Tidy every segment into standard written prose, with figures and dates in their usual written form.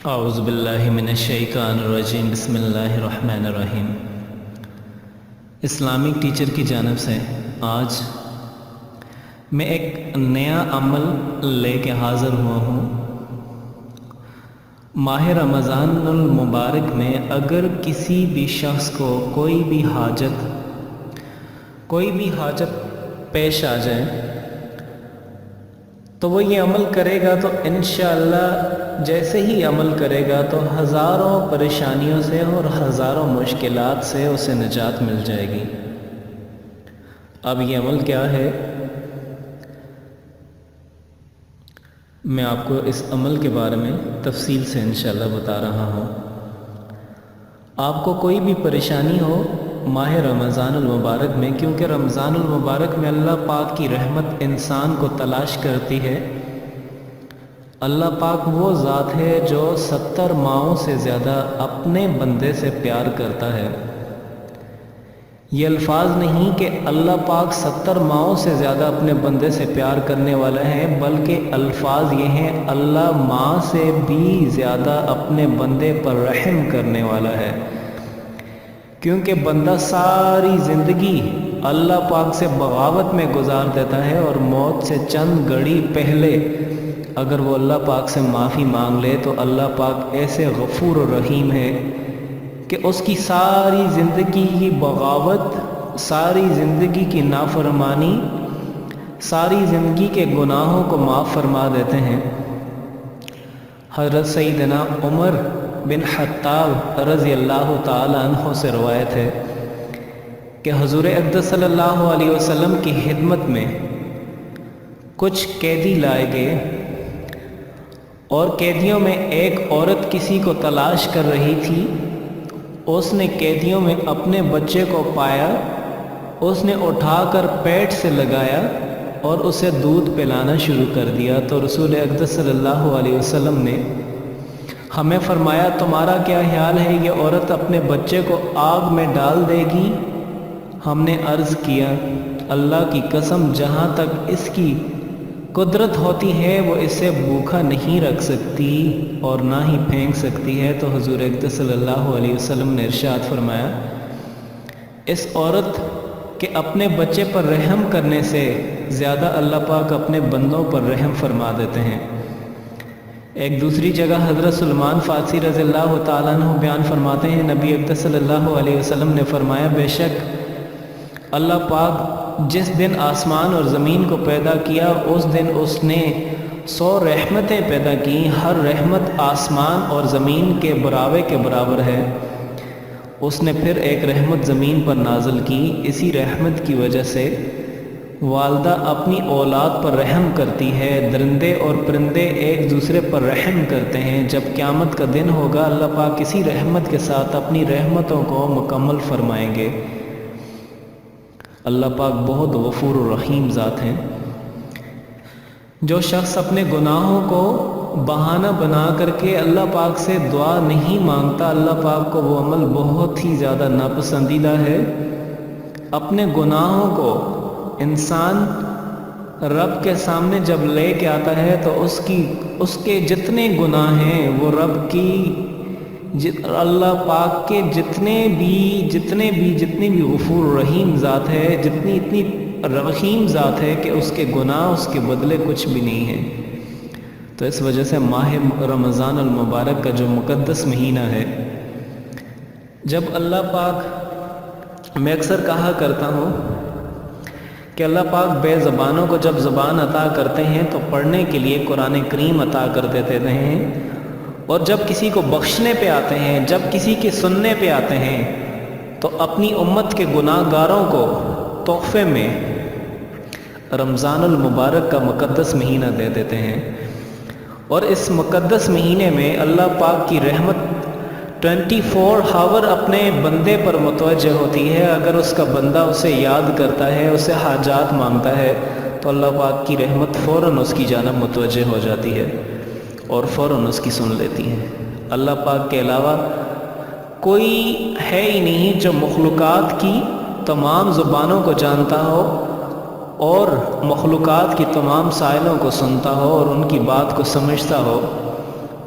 اعوذ باللہ من الشیطان الرجیم بسم اللہ الرحمن الرحیم۔ اسلامک ٹیچر کی جانب سے آج میں ایک نیا عمل لے کے حاضر ہوا ہوں۔ ماہ رمضان المبارک میں اگر کسی بھی شخص کو کوئی بھی حاجت پیش آ جائے تو وہ یہ عمل کرے گا تو انشاءاللہ جیسے ہی عمل کرے گا تو ہزاروں پریشانیوں سے اور ہزاروں مشکلات سے اسے نجات مل جائے گی۔ اب یہ عمل کیا ہے، میں آپ کو اس عمل کے بارے میں تفصیل سے انشاءاللہ بتا رہا ہوں۔ آپ کو کوئی بھی پریشانی ہو ماہ رمضان المبارک میں، کیونکہ رمضان المبارک میں اللہ پاک کی رحمت انسان کو تلاش کرتی ہے۔ اللہ پاک وہ ذات ہے جو 70 ماؤں سے زیادہ اپنے بندے سے پیار کرتا ہے۔ یہ الفاظ نہیں کہ اللہ پاک 70 ماؤں سے زیادہ اپنے بندے سے پیار کرنے والا ہے، بلکہ الفاظ یہ ہیں اللہ ماں سے بھی زیادہ اپنے بندے پر رحم کرنے والا ہے، کیونکہ بندہ ساری زندگی اللہ پاک سے بغاوت میں گزار دیتا ہے، اور موت سے چند گھڑی پہلے اگر وہ اللہ پاک سے معافی مانگ لے تو اللہ پاک ایسے غفور و رحیم ہے کہ اس کی ساری زندگی کی بغاوت، ساری زندگی کی نافرمانی، ساری زندگی کے گناہوں کو معاف فرما دیتے ہیں۔ حضرت سیدنا عمر بن خطاب رضی اللہ تعالی عنہ سے روایت ہے کہ حضور اقدس صلی اللہ علیہ وسلم کی خدمت میں کچھ قیدی لائے گئے، اور قیدیوں میں ایک عورت کسی کو تلاش کر رہی تھی۔ اس نے قیدیوں میں اپنے بچے کو پایا، اس نے اٹھا کر پیٹ سے لگایا اور اسے دودھ پلانا شروع کر دیا۔ تو رسول اقدس صلی اللہ علیہ وسلم نے ہمیں فرمایا تمہارا کیا خیال ہے، یہ عورت اپنے بچے کو آگ میں ڈال دے گی؟ ہم نے عرض کیا اللہ کی قسم جہاں تک اس کی قدرت ہوتی ہے وہ اسے بھوکا نہیں رکھ سکتی اور نہ ہی پھینک سکتی ہے۔ تو حضور اقدس صلی اللہ علیہ وسلم نے ارشاد فرمایا اس عورت کے اپنے بچے پر رحم کرنے سے زیادہ اللہ پاک اپنے بندوں پر رحم فرما دیتے ہیں۔ ایک دوسری جگہ حضرت سلمان فارسی رضی اللہ تعالیٰ عنہ بیان فرماتے ہیں، نبی اقدس صلی اللہ علیہ وسلم نے فرمایا بے شک اللہ پاک جس دن آسمان اور زمین کو پیدا کیا اس دن اس نے 100 رحمتیں پیدا کی، ہر رحمت آسمان اور زمین کے براوے کے برابر ہے۔ اس نے پھر ایک رحمت زمین پر نازل کی، اسی رحمت کی وجہ سے والدہ اپنی اولاد پر رحم کرتی ہے، درندے اور پرندے ایک دوسرے پر رحم کرتے ہیں۔ جب قیامت کا دن ہوگا اللہ پاک اسی رحمت کے ساتھ اپنی رحمتوں کو مکمل فرمائیں گے۔ اللہ پاک بہت غفور و رحیم ذات ہیں۔ جو شخص اپنے گناہوں کو بہانہ بنا کر کے اللہ پاک سے دعا نہیں مانگتا، اللہ پاک کو وہ عمل بہت ہی زیادہ ناپسندیدہ ہے۔ اپنے گناہوں کو انسان رب کے سامنے جب لے کے آتا ہے تو اس کے جتنے گناہ ہیں وہ رب کی اللہ پاک کے جتنے بھی غفور رحیم ذات ہے، اتنی رحیم ذات ہے کہ اس کے گناہ اس کے بدلے کچھ بھی نہیں ہیں۔ تو اس وجہ سے ماہ رمضان المبارک کا جو مقدس مہینہ ہے، جب اللہ پاک، میں اکثر کہا کرتا ہوں کہ اللہ پاک بے زبانوں کو جب زبان عطا کرتے ہیں تو پڑھنے کے لیے قرآن کریم عطا کر دیتے ہیں، اور جب کسی کو بخشنے پہ آتے ہیں، جب کسی کے سننے پہ آتے ہیں تو اپنی امت کے گناہ گاروں کو تحفے میں رمضان المبارک کا مقدس مہینہ دے دیتے ہیں۔ اور اس مقدس مہینے میں اللہ پاک کی رحمت 24 آور اپنے بندے پر متوجہ ہوتی ہے۔ اگر اس کا بندہ اسے یاد کرتا ہے، اسے حاجات مانگتا ہے تو اللہ پاک کی رحمت فوراً اس کی جانب متوجہ ہو جاتی ہے اور فوراً اس کی سن لیتی ہے۔ اللہ پاک کے علاوہ کوئی ہے ہی نہیں جو مخلوقات کی تمام زبانوں کو جانتا ہو اور مخلوقات کی تمام سائلوں کو سنتا ہو اور ان کی بات کو سمجھتا ہو۔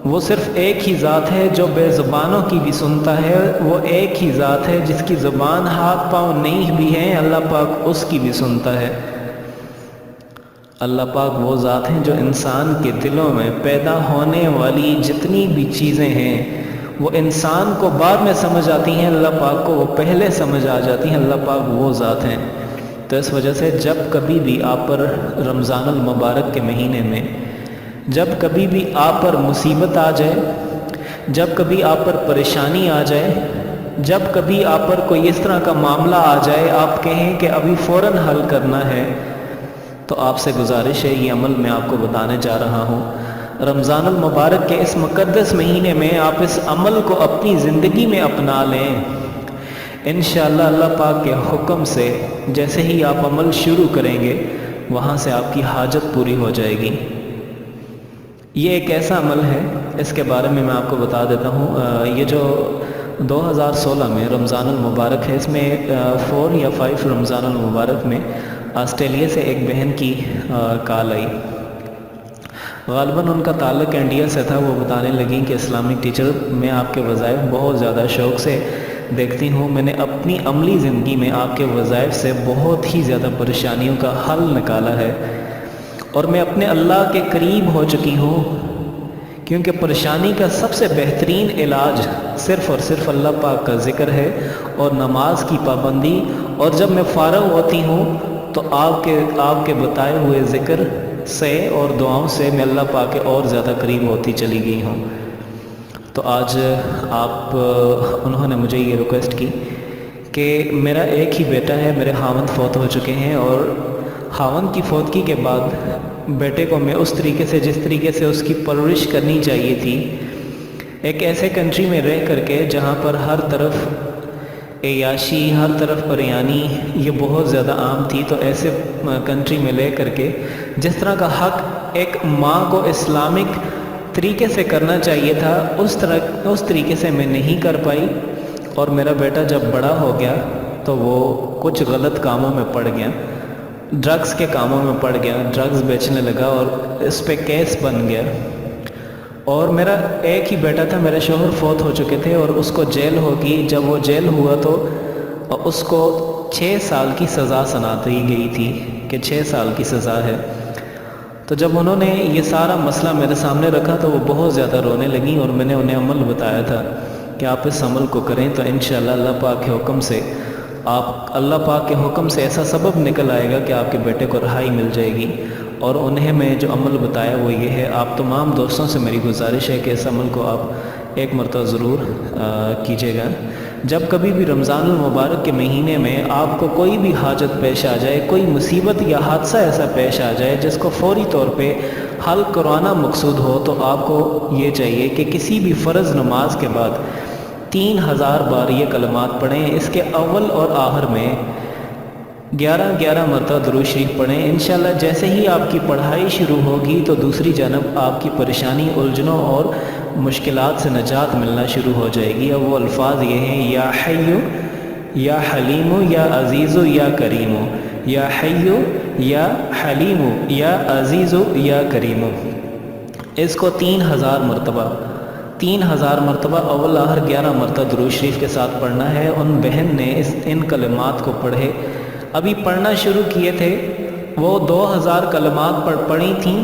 وہ صرف ایک ہی ذات ہے جو بے زبانوں کی بھی سنتا ہے، وہ ایک ہی ذات ہے جس کی زبان ہاتھ پاؤں نہیں بھی ہیں، اللہ پاک اس کی بھی سنتا ہے۔ اللہ پاک وہ ذات ہیں جو انسان کے دلوں میں پیدا ہونے والی جتنی بھی چیزیں ہیں وہ انسان کو بعد میں سمجھ آتی ہیں، اللہ پاک کو وہ پہلے سمجھ آ جاتی ہیں۔ اللہ پاک وہ ذات ہیں۔ تو اس وجہ سے جب کبھی بھی آپ پر رمضان المبارک کے مہینے میں جب کبھی بھی آپ پر مصیبت آ جائے، جب کبھی آپ پر پریشانی آ جائے، جب کبھی آپ پر کوئی اس طرح کا معاملہ آ جائے، آپ کہیں کہ ابھی فوراً حل کرنا ہے، تو آپ سے گزارش ہے، یہ عمل میں آپ کو بتانے جا رہا ہوں۔ رمضان المبارک کے اس مقدس مہینے میں آپ اس عمل کو اپنی زندگی میں اپنا لیں، انشاءاللہ اللہ پاک کے حکم سے جیسے ہی آپ عمل شروع کریں گے وہاں سے آپ کی حاجت پوری ہو جائے گی۔ یہ ایک ایسا عمل ہے، اس کے بارے میں آپ کو بتا دیتا ہوں۔ یہ جو 2016 میں رمضان المبارک ہے، اس میں 4 یا 5 رمضان المبارک میں آسٹریلیا سے ایک بہن کی کال آئی، غالباً ان کا تعلق انڈیا سے تھا۔ وہ بتانے لگیں کہ اسلامک ٹیچر، میں آپ کے وظائف بہت زیادہ شوق سے دیکھتی ہوں، میں نے اپنی عملی زندگی میں آپ کے وظائف سے بہت ہی زیادہ پریشانیوں کا حل نکالا ہے، اور میں اپنے اللہ کے قریب ہو چکی ہوں، کیونکہ پریشانی کا سب سے بہترین علاج صرف اور صرف اللہ پاک کا ذکر ہے اور نماز کی پابندی۔ اور جب میں فارغ ہوتی ہوں تو آپ کے بتائے ہوئے ذکر سے اور دعاؤں سے میں اللہ پاک کے اور زیادہ قریب ہوتی چلی گئی ہوں۔ تو آج انہوں نے مجھے یہ ریکویسٹ کی کہ میرا ایک ہی بیٹا ہے، میرے خاوند فوت ہو چکے ہیں، اور خاوند کی فوتگی کے بعد بیٹے کو میں اس طریقے سے جس طریقے سے اس کی پرورش کرنی چاہیے تھی، ایک ایسے کنٹری میں رہ کر کے جہاں پر ہر طرف عیاشی، ہر طرف پریانی یہ بہت زیادہ عام تھی، تو ایسے کنٹری میں لے کر کے جس طرح کا حق ایک ماں کو اسلامک طریقے سے کرنا چاہیے تھا، اس طریقے سے میں نہیں کر پائی، اور میرا بیٹا جب بڑا ہو گیا تو وہ کچھ غلط کاموں میں پڑ گیا، ڈرگز کے کاموں میں پڑ گیا، ڈرگز بیچنے لگا اور اس پہ کیس بن گیا۔ اور میرا ایک ہی بیٹا تھا، میرے شوہر فوت ہو چکے تھے اور اس کو جیل ہوگی۔ جب وہ جیل ہوا تو اس کو 6 سال کی سزا سنا دی گئی تھی کہ 6 سال کی سزا ہے۔ تو جب انہوں نے یہ سارا مسئلہ میرے سامنے رکھا تو وہ بہت زیادہ رونے لگیں، اور میں نے انہیں عمل بتایا تھا کہ آپ اس عمل کو کریں تو انشاءاللہ اللہ پاک کے حکم سے اللہ پاک کے حکم سے ایسا سبب نکل آئے گا کہ آپ کے بیٹے کو رہائی مل جائے گی۔ اور انہیں میں جو عمل بتایا وہ یہ ہے، آپ تمام دوستوں سے میری گزارش ہے کہ اس عمل کو آپ ایک مرتبہ ضرور کیجیے گا۔ جب کبھی بھی رمضان المبارک کے مہینے میں آپ کو کوئی بھی حاجت پیش آ جائے، کوئی مصیبت یا حادثہ ایسا پیش آ جائے جس کو فوری طور پہ حل کروانا مقصود ہو، تو آپ کو یہ چاہیے کہ کسی بھی فرض نماز کے بعد 3000 بار یہ کلمات پڑھیں۔ اس کے اول اور آخر میں 11 مرتبہ درود شریف پڑھیں۔ انشاءاللہ جیسے ہی آپ کی پڑھائی شروع ہوگی تو دوسری جانب آپ کی پریشانی، الجھنوں اور مشکلات سے نجات ملنا شروع ہو جائے گی۔ اور وہ الفاظ یہ ہیں، یا حیو یا حلیمو یا عزیزو یا کریمو، یا حیو یا حلیمو یا عزیزو یا کریمو۔ اس کو 3000 مرتبہ اول آخر 11 مرتبہ درود شریف کے ساتھ پڑھنا ہے۔ ان بہن نے ان کلمات کو پڑھے، ابھی پڑھنا شروع کیے تھے، وہ 2000 کلمات پڑھی تھیں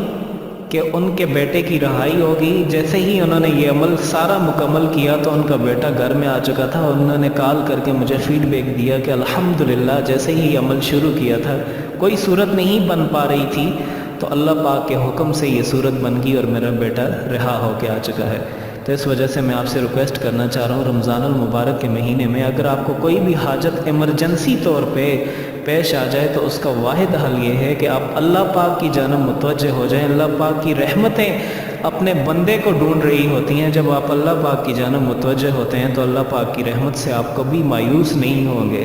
کہ ان کے بیٹے کی رہائی ہوگی۔ جیسے ہی انہوں نے یہ عمل سارا مکمل کیا تو ان کا بیٹا گھر میں آ چکا تھا، اور انہوں نے کال کر کے مجھے فیڈ بیک دیا کہ الحمدللہ جیسے ہی یہ عمل شروع کیا تھا کوئی صورت نہیں بن پا رہی تھی، تو اللہ پاک کے حکم سے یہ صورت بن گئی اور میرا بیٹا رہا ہو کے آ چکا ہے۔ تو اس وجہ سے میں آپ سے ریکویسٹ کرنا چاہ رہا ہوں، رمضان المبارک کے مہینے میں اگر آپ کو کوئی بھی حاجت ایمرجنسی طور پہ پیش آ جائے تو اس کا واحد حل یہ ہے کہ آپ اللہ پاک کی جانب متوجہ ہو جائیں۔ اللہ پاک کی رحمتیں اپنے بندے کو ڈھونڈ رہی ہوتی ہیں۔ جب آپ اللہ پاک کی جانب متوجہ ہوتے ہیں تو اللہ پاک کی رحمت سے آپ کبھی مایوس نہیں ہوں گے،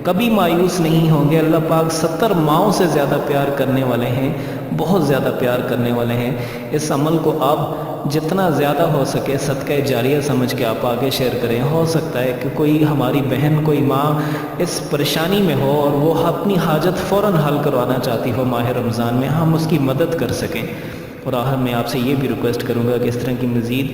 کبھی مایوس نہیں ہوں گے۔ اللہ پاک 70 ماؤں سے زیادہ پیار کرنے والے ہیں، بہت زیادہ پیار کرنے والے ہیں۔ اس عمل کو آپ جتنا زیادہ ہو سکے صدقہ جاریہ سمجھ کے آپ آگے شیئر کریں۔ ہو سکتا ہے کہ کوئی ہماری بہن، کوئی ماں اس پریشانی میں ہو اور وہ اپنی حاجت فوراً حل کروانا چاہتی ہو، ماہ رمضان میں ہم اس کی مدد کر سکیں۔ اور آخر میں آپ سے یہ بھی ریکویسٹ کروں گا کہ اس طرح کی مزید